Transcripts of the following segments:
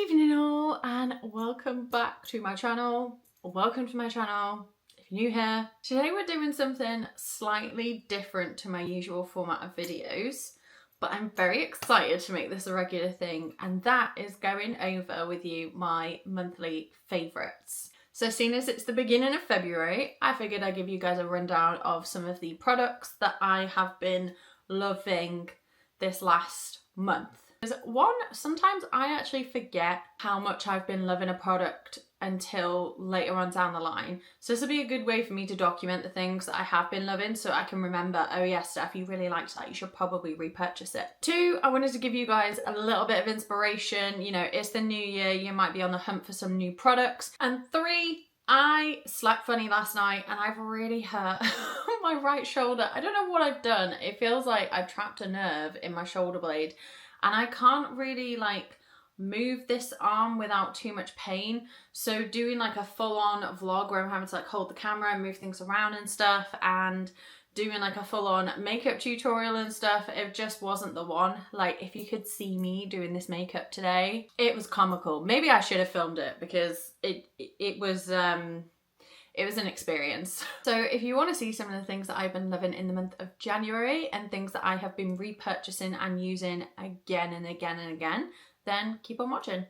evening all, and welcome back to my channel. Welcome to my channel if you're new here. Today we're doing something slightly different to my usual format of videos, but I'm very excited to make this a regular thing, and that is going over with you my monthly favourites. So seeing as it's the beginning of February, I figured I'd give you guys a rundown of some of the products that I have been loving this last month. One, sometimes I actually forget how much I've been loving a product until later on down the line. So this will be a good way for me to document the things that I have been loving so I can remember, oh yeah, Steph, you really liked that, you should probably repurchase it. Two, I wanted to give you guys a little bit of inspiration. You know, it's the new year, you might be on the hunt for some new products. And three, I slept funny last night and I've really hurt my right shoulder. I don't know what I've done. It feels like I've trapped a nerve in my shoulder blade. And I can't really move this arm without too much pain. So doing a full-on vlog where I'm having to hold the camera and move things around and stuff, and doing a full-on makeup tutorial and stuff, it just wasn't the one. If you could see me doing this makeup today, it was comical. Maybe I should have filmed it because it was an experience. So if you want to see some of the things that I've been loving in the month of January and things that I have been repurchasing and using again and again and again, then keep on watching.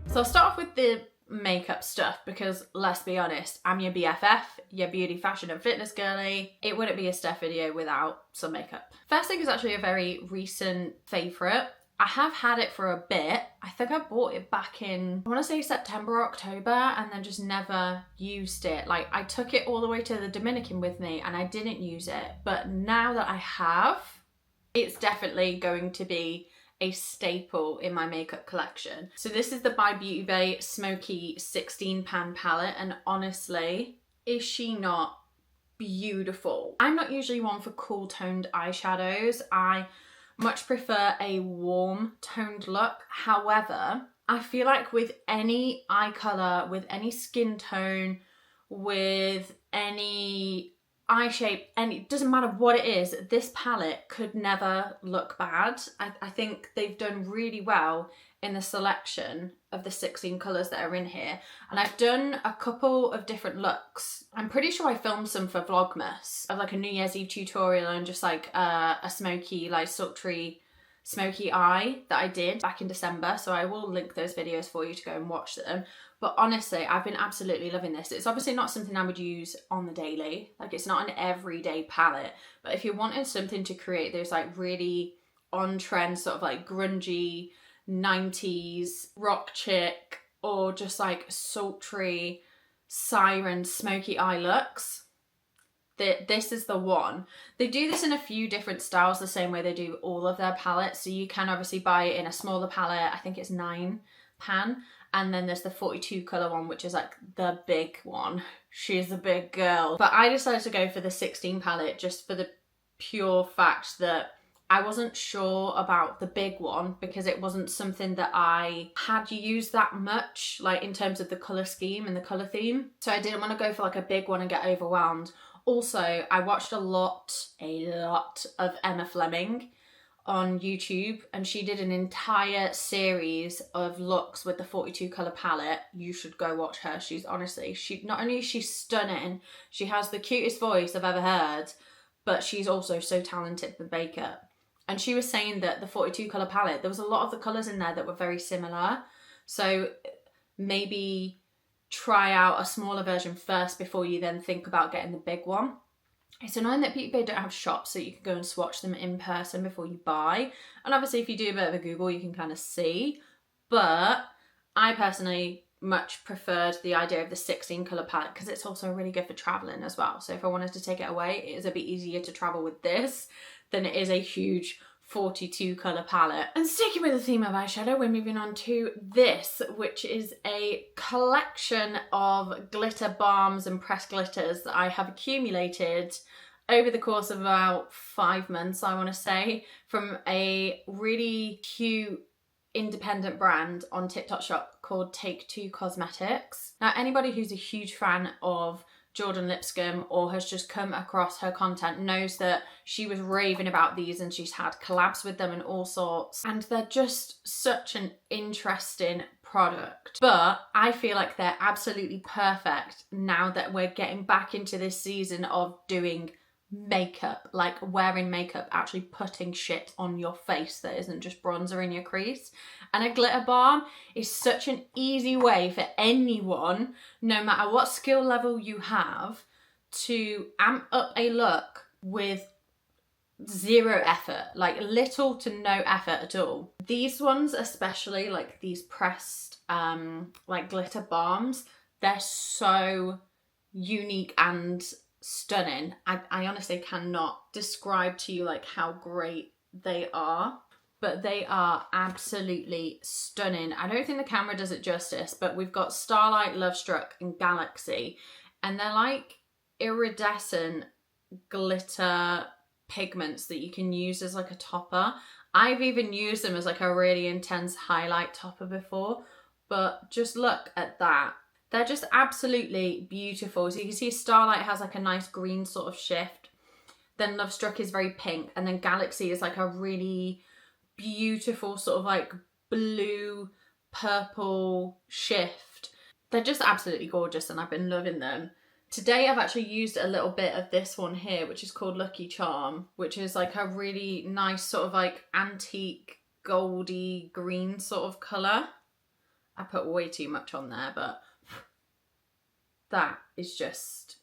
So I'll start off with the makeup stuff because let's be honest, I'm your BFF, your beauty, fashion and fitness girly. It wouldn't be a Steph video without some makeup. First thing is actually a very recent favourite. I have had it for a bit. I think I bought it back in, I want to say September or October, and then just never used it. I took it all the way to the Dominican with me and I didn't use it. But now that I have, it's definitely going to be a staple in my makeup collection. So this is the By Beauty Bay Smoky 16 pan palette, and honestly, is she not beautiful? I'm not usually one for cool toned eyeshadows. I much prefer a warm toned look. However, I feel like with any eye colour, with any skin tone, with any eye shape, it doesn't matter what it is, this palette could never look bad. I think they've done really well in the selection of the 16 colours that are in here. And I've done a couple of different looks. I'm pretty sure I filmed some for Vlogmas of a New Year's Eve tutorial and just a smoky, sultry, smoky eye that I did back in December. So I will link those videos for you to go and watch them. But honestly, I've been absolutely loving this. It's obviously not something I would use on the daily. It's not an everyday palette. But if you're wanting something to create those really on-trend sort of grungy 90s rock chick, or just sultry siren smoky eye looks, this is the one. They do this in a few different styles the same way they do all of their palettes. So you can obviously buy it in a smaller palette. I think it's 9 pan. And then there's the 42 colour one, which is the big one. She's a big girl. But I decided to go for the 16 palette just for the pure fact that I wasn't sure about the big one because it wasn't something that I had used that much, in terms of the colour scheme and the colour theme. So I didn't want to go for a big one and get overwhelmed. Also, I watched a lot of Emma Fleming on YouTube, and she did an entire series of looks with the 42 colour palette. You should go watch her. She's honestly, not only is she stunning, she has the cutest voice I've ever heard, but she's also so talented with makeup. And she was saying that the 42 colour palette, there was a lot of the colours in there that were very similar. So maybe try out a smaller version first before you then think about getting the big one. It's annoying that Beauty Bay don't have shops so you can go and swatch them in person before you buy. And obviously if you do a bit of a Google, you can kind of see. But I personally much preferred the idea of the 16 colour palette because it's also really good for travelling as well. So if I wanted to take it away, it is a bit easier to travel with this than it is a huge 42 colour palette. And sticking with the theme of eyeshadow, we're moving on to this, which is a collection of glitter balms and pressed glitters that I have accumulated over the course of about 5 months, I want to say, from a really cute independent brand on TikTok shop called Take Two Cosmetics. Now, anybody who's a huge fan of Jordan Lipscomb or has just come across her content knows that she was raving about these and she's had collabs with them and all sorts. And they're just such an interesting product. But I feel like they're absolutely perfect now that we're getting back into this season of doing makeup, like wearing makeup, actually putting shit on your face that isn't just bronzer in your crease. And a glitter balm is such an easy way for anyone, no matter what skill level you have, to amp up a look with zero effort, like little to no effort at all. These ones especially, like these pressed like glitter balms, they're so unique and stunning. I honestly cannot describe to you like how great they are, but they are absolutely stunning. I don't think the camera does it justice, but we've got Starlight, Lovestruck and Galaxy, and they're like iridescent glitter pigments that you can use as like a topper. I've even used them as like a really intense highlight topper before, but just look at that. They're just absolutely beautiful. So you can see Starlight has like a nice green sort of shift. Then Lovestruck is very pink. And then Galaxy is like a really beautiful sort of like blue, purple shift. They're just absolutely gorgeous and I've been loving them. Today I've actually used a little bit of this one here, which is called Lucky Charm, which is like a really nice sort of like antique goldy green sort of colour. I put way too much on there, but that is just,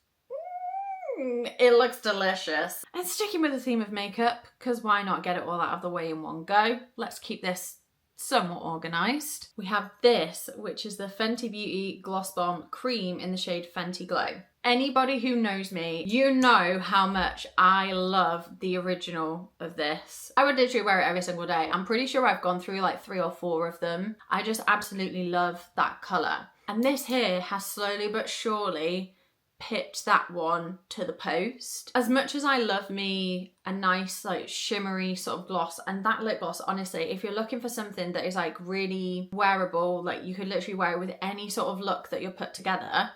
it looks delicious. And sticking with the theme of makeup, because why not get it all out of the way in one go? Let's keep this somewhat organised. We have this, which is the Fenty Beauty Gloss Bomb Cream in the shade Fenty Glow. Anybody who knows me, you know how much I love the original of this. I would literally wear it every single day. I'm pretty sure I've gone through like 3 or 4 of them. I just absolutely love that colour. And this here has slowly but surely pipped that one to the post. As much as I love me a nice like shimmery sort of gloss, and that lip gloss, honestly, if you're looking for something that is like really wearable, like you could literally wear it with any sort of look that you're put together,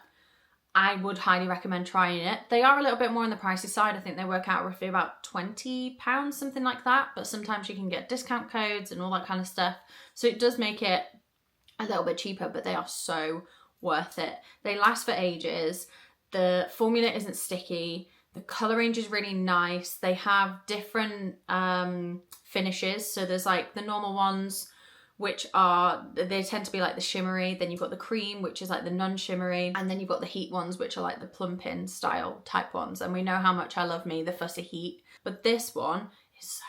I would highly recommend trying it. They are a little bit more on the pricey side. I think they work out roughly about £20, something like that. But sometimes you can get discount codes and all that kind of stuff. So it does make it a little bit cheaper, but they are so worth it. They last for ages. The formula isn't sticky. The colour range is really nice. They have different finishes. So there's like the normal ones, which are, they tend to be like the shimmery. Then you've got the cream, which is like the non-shimmery. And then you've got the heat ones, which are like the plumping style type ones. And we know how much I love me the Fussy Heat. But this one is so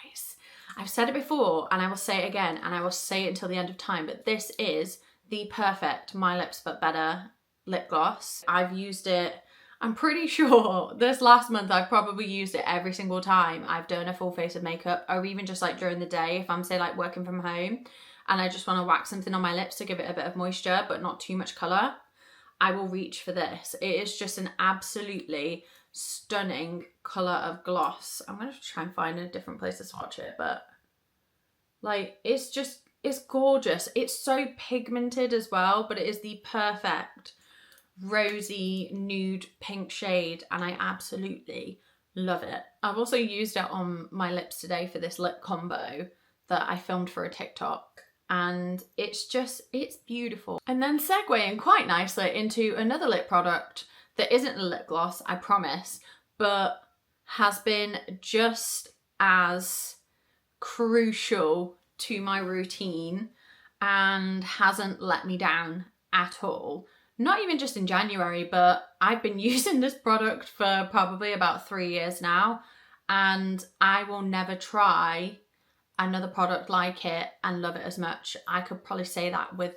nice. I've said it before and I will say it again and I will say it until the end of time. But this is the perfect My Lips But Better lip gloss. I've used it, I'm pretty sure this last month I've probably used it every single time I've done a full face of makeup, or even just like during the day if I'm say like working from home and I just want to whack something on my lips to give it a bit of moisture but not too much colour. I will reach for this. It is just an absolutely stunning colour of gloss. I'm going to try and find a different place to swatch it, but like it's gorgeous. It's so pigmented as well, but it is the perfect rosy nude pink shade and I absolutely love it. I've also used it on my lips today for this lip combo that I filmed for a TikTok and it's beautiful. And then segueing quite nicely into another lip product that isn't a lip gloss, I promise, but has been just as crucial to my routine and hasn't let me down at all. Not even just in January, but I've been using this product for probably about 3 years now and I will never try another product like it and love it as much. I could probably say that with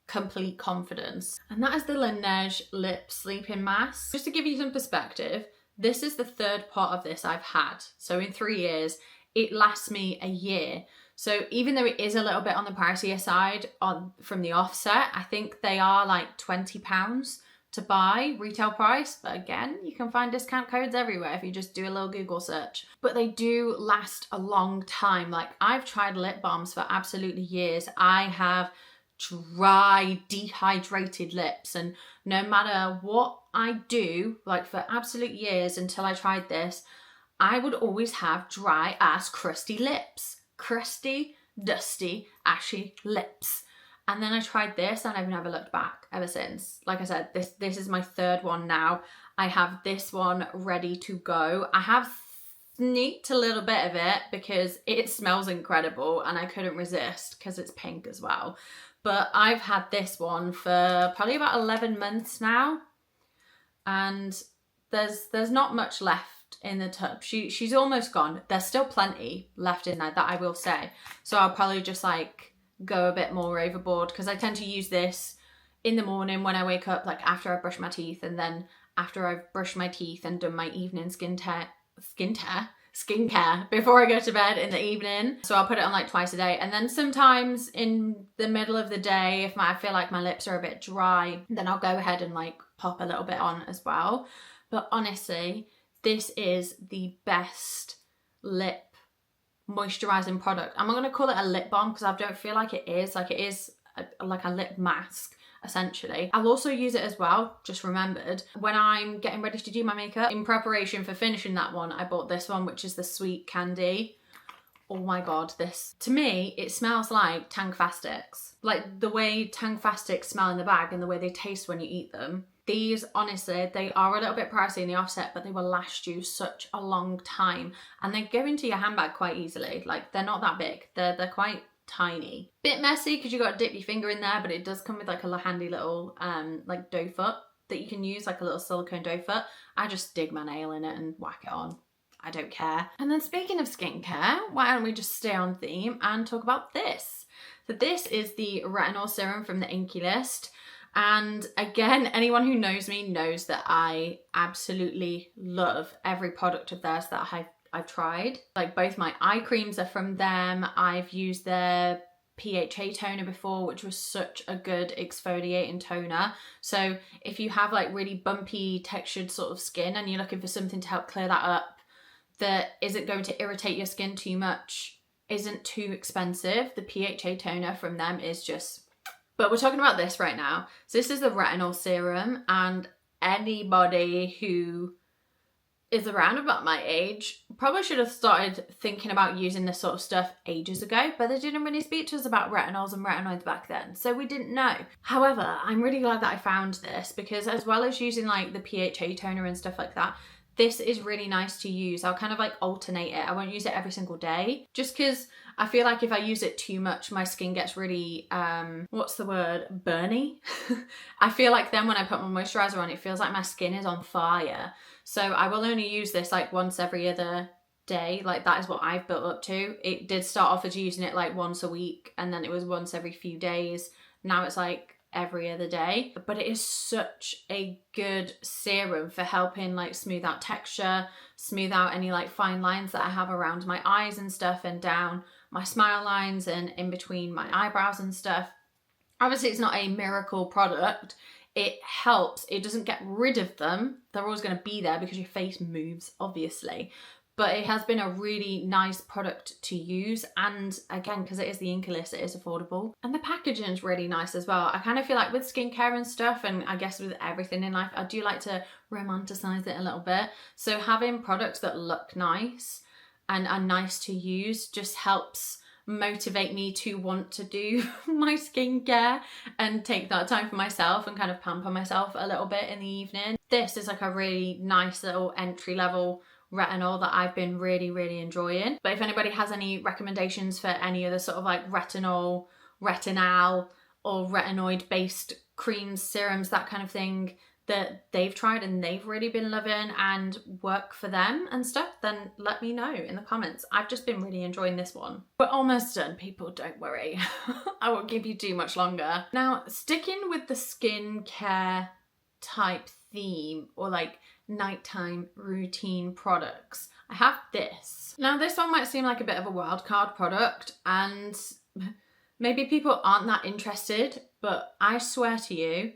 complete confidence. And that is the Laneige Lip Sleeping Mask. Just to give you some perspective, this is the 3rd pot of this I've had. So in 3 years, it lasts me a year. So even though it is a little bit on the pricier side from the offset, I think they are like £20 to buy retail price. But again, you can find discount codes everywhere if you just do a little Google search. But they do last a long time. Like I've tried lip balms for absolutely years. I have dry, dehydrated lips, and no matter what I do, like for absolute years until I tried this, I would always have dry ass crusty lips. Crusty, dusty, ashy lips. And then I tried this and I've never looked back ever since. Like I said, this is my third one now. I have this one ready to go. I have sneaked a little bit of it because it smells incredible and I couldn't resist because it's pink as well. But I've had this one for probably about 11 months now. And there's not much left in the tub. She's almost gone. There's still plenty left in there, that I will say. So I'll probably just like go a bit more overboard because I tend to use this in the morning when I wake up, like after I brush my teeth, and then after I've brushed my teeth and done my evening skincare before I go to bed in the evening. So I'll put it on like twice a day, and then sometimes in the middle of the day, if I feel like my lips are a bit dry, then I'll go ahead and like pop a little bit on as well. But honestly, this is the best lip moisturizing product. I'm not going to call it a lip balm because I don't feel like it is. Like, it is like a lip mask essentially. I'll also use it as well, just remembered, when I'm getting ready to do my makeup. In preparation for finishing that one, I bought this one, which is the Sweet Candy. Oh my god, this, to me, it smells like Tang Fastics. Like the way Tang Fastics smell in the bag and the way they taste when you eat them. These, honestly, they are a little bit pricey in the offset, but they will last you such a long time. And they go into your handbag quite easily. Like, they're not that big. They're quite tiny. Bit messy because you got to dip your finger in there, but it does come with like a handy little like doe foot that you can use, like a little silicone doe foot. I just dig my nail in it and whack it on. I don't care. And then speaking of skincare, why don't we just stay on theme and talk about this? So this is the retinol serum from the Inkey List. And again, anyone who knows me knows that I absolutely love every product of theirs that I've tried. Like, both my eye creams are from them. I've used their PHA toner before, which was such a good exfoliating toner. So if you have like really bumpy textured sort of skin and you're looking for something to help clear that up, that isn't going to irritate your skin too much, isn't too expensive, the PHA toner from them is just... But we're talking about this right now. So this is the retinol serum, and anybody who is around about my age probably should have started thinking about using this sort of stuff ages ago, but they didn't really speak to us about retinols and retinoids back then, so we didn't know. However, I'm really glad that I found this, because as well as using like the PHA toner and stuff like that, this is really nice to use. I'll kind of like alternate it. I won't use it every single day, just because I feel like if I use it too much, my skin gets really, what's the word? Burny? I feel like then when I put my moisturizer on, it feels like my skin is on fire. So I will only use this like once every other day. Like, that is what I've built up to. It did start off as using it like once a week, and then it was once every few days. Now it's like every other day. But it is such a good serum for helping like smooth out texture, smooth out any like fine lines that I have around my eyes and stuff, and down my smile lines and in between my eyebrows and stuff. Obviously, it's not a miracle product. It helps. It doesn't get rid of them. They're always going to be there because your face moves, obviously. But it has been a really nice product to use, and again, because it is the Inkey List, it is affordable. And the packaging is really nice as well. I kind of feel like with skincare and stuff, and I guess with everything in life, I do like to romanticize it a little bit. So having products that look nice and are nice to use just helps motivate me to want to do my skincare and take that time for myself and kind of pamper myself a little bit in the evening. This is like a really nice little entry level retinol that I've been really, really enjoying. But if anybody has any recommendations for any other sort of like retinol, retinal or retinoid based creams, serums, that kind of thing that they've tried and they've really been loving and work for them and stuff, then let me know in the comments. I've just been really enjoying this one. We're almost done, people, don't worry. I won't give you too much longer. Now, sticking with the skincare type theme, or like nighttime routine products, I have this. Now, this one might seem like a bit of a wild card product and maybe people aren't that interested, but I swear to you,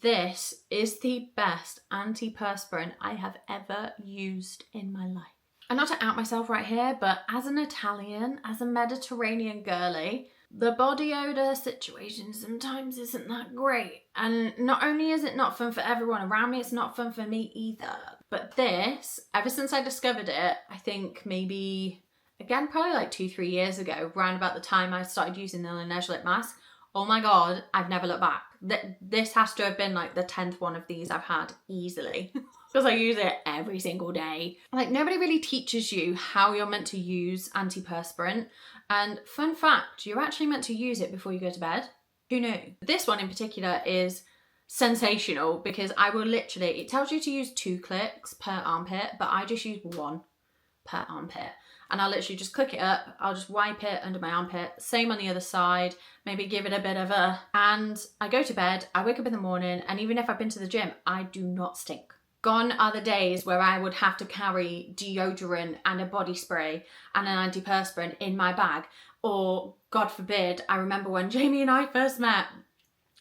this is the best antiperspirant I have ever used in my life. And not to out myself right here, but as an Italian, as a Mediterranean girly, The body odour situation sometimes isn't that great. And not only is it not fun for everyone around me, it's not fun for me either. But this, ever since I discovered it, I think maybe, again, probably like 2-3 years ago, around about the time I started using the Laneige lip mask, oh my God, I've never looked back. This has to have been like the 10th one of these I've had easily. Because I use it every single day. Like, nobody really teaches you how you're meant to use antiperspirant. And fun fact, you're actually meant to use it before you go to bed. Who knew? This one in particular is sensational because I will literally, it tells you to use 2 clicks per armpit, but I just use 1 per armpit. And I'll literally just click it up, I'll just wipe it under my armpit, same on the other side, maybe give it a bit of a, and I go to bed, I wake up in the morning, and even if I've been to the gym, I do not stink. Gone are the days where I would have to carry deodorant and a body spray and an antiperspirant in my bag. Or, God forbid, I remember when Jamie and I first met,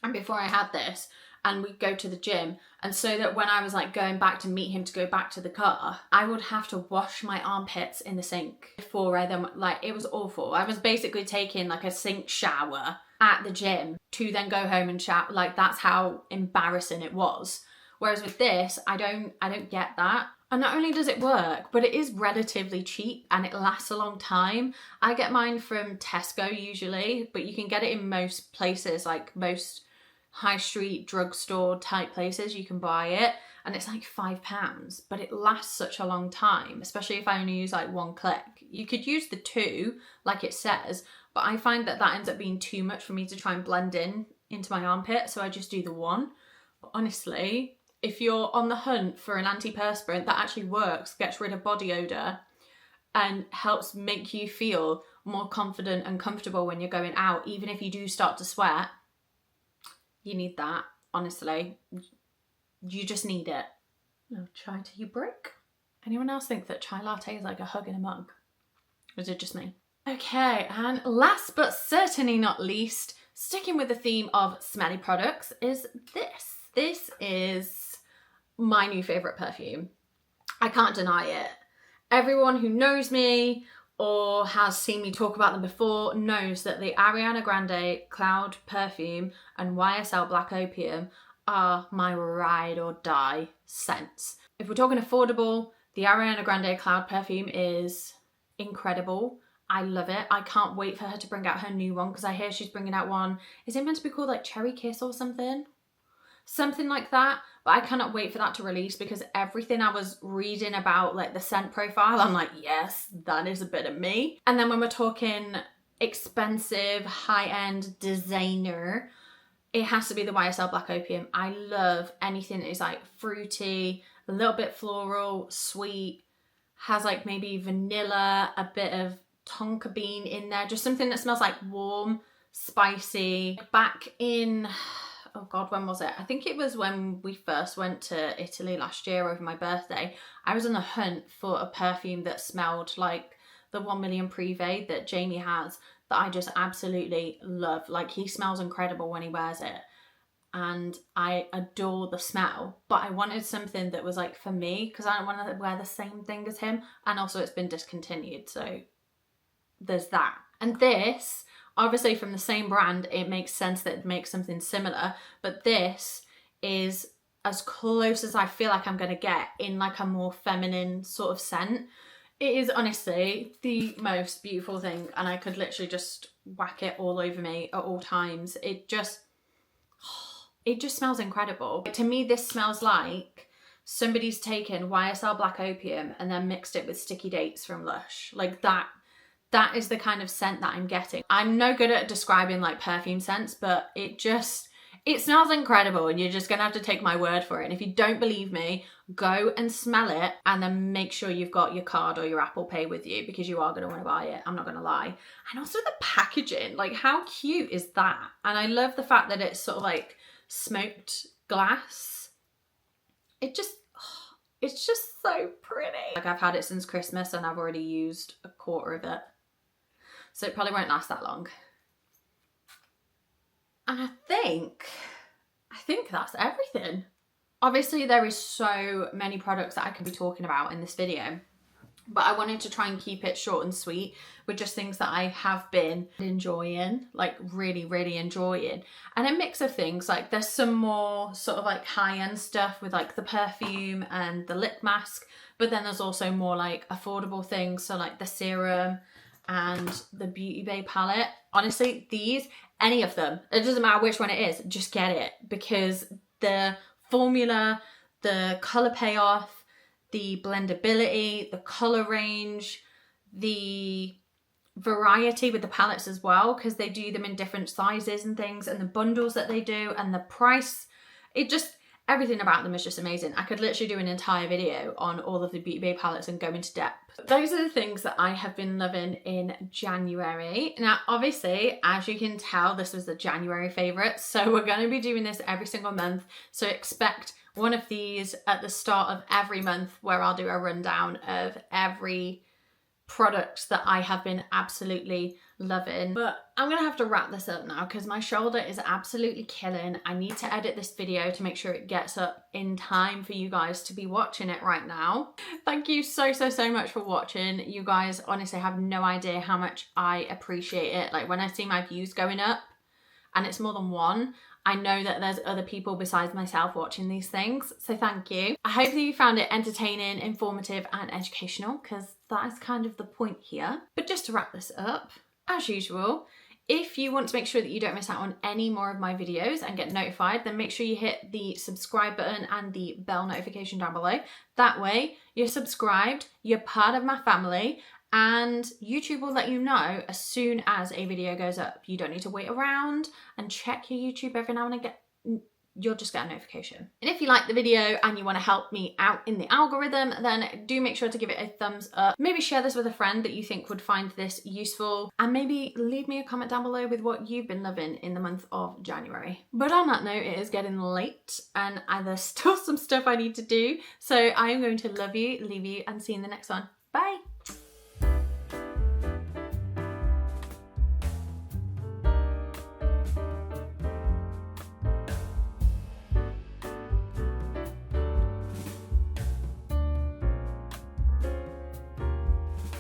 and before I had this, and we'd go to the gym, and so that when I was like going back to meet him to go back to the car, I would have to wash my armpits in the sink before I then, like, it was awful. I was basically taking like a sink shower at the gym to then go home and shower. Like, that's how embarrassing it was. Whereas with this, I don't get that. And not only does it work, but it is relatively cheap and it lasts a long time. I get mine from Tesco usually, but you can get it in most places, like most high street drugstore type places, you can buy it. And it's like £5, but it lasts such a long time, especially if I only use like 1 click. You could use the 2, like it says, but I find that ends up being too much for me to try and blend into my armpit, so I just do the 1. But honestly, if you're on the hunt for an antiperspirant that actually works, gets rid of body odour, and helps make you feel more confident and comfortable when you're going out, even if you do start to sweat, you need that, honestly. You just need it. No chai till you break. Anyone else think that chai latte is like a hug in a mug? Or is it just me? Okay, and last but certainly not least, sticking with the theme of smelly products, is this. This is my new favourite perfume. I can't deny it. Everyone who knows me or has seen me talk about them before knows that the Ariana Grande Cloud Perfume and YSL Black Opium are my ride or die scents. If we're talking affordable, the Ariana Grande Cloud Perfume is incredible. I love it. I can't wait for her to bring out her new one because I hear she's bringing out one. Is it meant to be called like Cherry Kiss or something? Something like that, but I cannot wait for that to release because everything I was reading about like the scent profile, I'm like, yes, that is a bit of me. And then when we're talking expensive, high-end designer, it has to be the YSL Black Opium. I love anything that is like fruity, a little bit floral, sweet, has like maybe vanilla, a bit of tonka bean in there, just something that smells like warm, spicy. Back in, oh God, when was it? I think it was when we first went to Italy last year over my birthday. I was on the hunt for a perfume that smelled like the 1 Million Privé that Jamie has, that I just absolutely love. Like, he smells incredible when he wears it. And I adore the smell, but I wanted something that was like for me because I don't want to wear the same thing as him. And also it's been discontinued, so there's that. And this, obviously from the same brand, it makes sense that it makes something similar, but this is as close as I feel like I'm going to get in like a more feminine sort of scent. It is honestly the most beautiful thing, and I could literally just whack it all over me at all times. It just smells incredible. To me, this smells like somebody's taken YSL Black Opium and then mixed it with Sticky Dates from Lush. Like that is the kind of scent that I'm getting. I'm no good at describing like perfume scents, but it smells incredible, and you're just gonna have to take my word for it. And if you don't believe me, go and smell it and then make sure you've got your card or your Apple Pay with you, because you are gonna wanna buy it, I'm not gonna lie. And also the packaging, like how cute is that? And I love the fact that it's sort of like smoked glass. It's just so pretty. Like, I've had it since Christmas and I've already used a quarter of it, so it probably won't last that long. And I think that's everything. Obviously there is so many products that I could be talking about in this video, but I wanted to try and keep it short and sweet with just things that I have been enjoying, like really, really enjoying. And a mix of things, like there's some more sort of like high-end stuff with like the perfume and the lip mask, but then there's also more like affordable things, so like the serum and the Beauty Bay palette. Honestly, these, any of them, it doesn't matter which one it is, just get it, because the formula, the colour payoff, the blendability, the colour range, the variety with the palettes as well, because they do them in different sizes and things, and the bundles that they do, and the price, it just, everything about them is just amazing. I could literally do an entire video on all of the Beauty Bay palettes and go into depth. Those are the things that I have been loving in January. Now, obviously, as you can tell, this was the January favourite, so we're going to be doing this every single month, so expect one of these at the start of every month where I'll do a rundown of every product that I have been absolutely loving. But I'm gonna have to wrap this up now because my shoulder is absolutely killing. I need to edit this video to make sure it gets up in time for you guys to be watching it right now. Thank you so much for watching. You guys honestly have no idea how much I appreciate it. Like when I see my views going up and it's more than one, I know that there's other people besides myself watching these things, so thank you. I hope that you found it entertaining, informative and educational, because that is kind of the point here. But just to wrap this up, as usual, if you want to make sure that you don't miss out on any more of my videos and get notified, then make sure you hit the subscribe button and the bell notification down below. That way you're subscribed, you're part of my family, and YouTube will let you know as soon as a video goes up. You don't need to wait around and check your YouTube every now and again. You'll just get a notification. And if you like the video and you want to help me out in the algorithm, then do make sure to give it a thumbs up. Maybe share this with a friend that you think would find this useful, and maybe leave me a comment down below with what you've been loving in the month of January. But on that note, it is getting late and there's still some stuff I need to do. So I am going to love you, leave you, and see you in the next one. Bye.